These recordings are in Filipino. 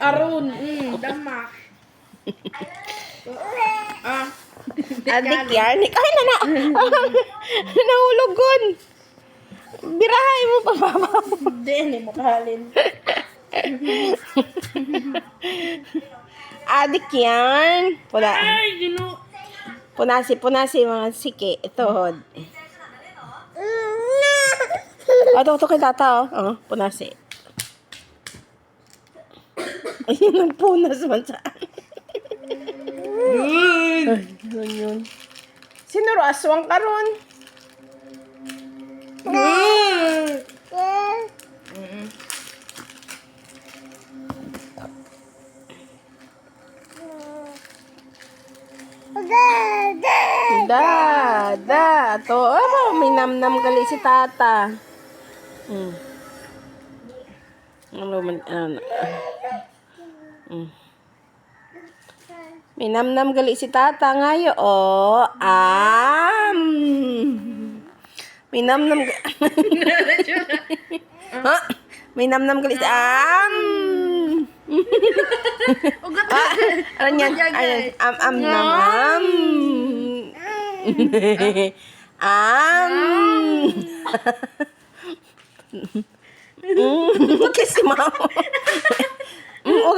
Aron, dama. Adik yan. Ay, nana. Nahulugon. Birahay mo pa, papa. Hindi, hindi mo kahalin. Adik yan. Ay, gino. Punasi mga siki. Ito. Ito kay tata, oh. Punasi. Ayun, nagpunas man sa... Ay, yun. Sino ro? Aswang ka ron? Da. To, may namnam gali si tata. May namnam gali si tata ngayo, oh. May namnam ha? May namnam gali si ano yan? Nam. Kiss si mama.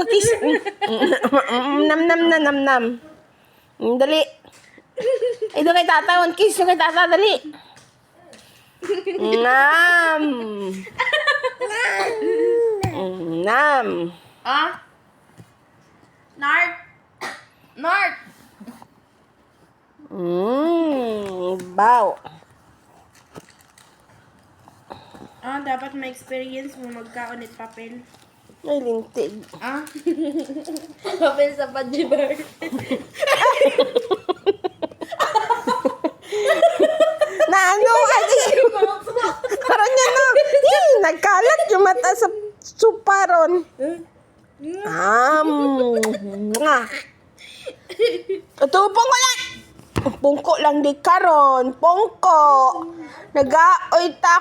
Kiss. Nam. Dali. Ito kay tata. One kiss kay tata. Dali. Nam. Nart. Baw. Dapat ma-experience mo magkaon at papel. Ay, lintig. Papel sa Pajibar. Na ano kasi? Karon niya no. Nagkalat yung mata sa suparon. Ito pungko lang di karon. Pungko. Nag-aoy ta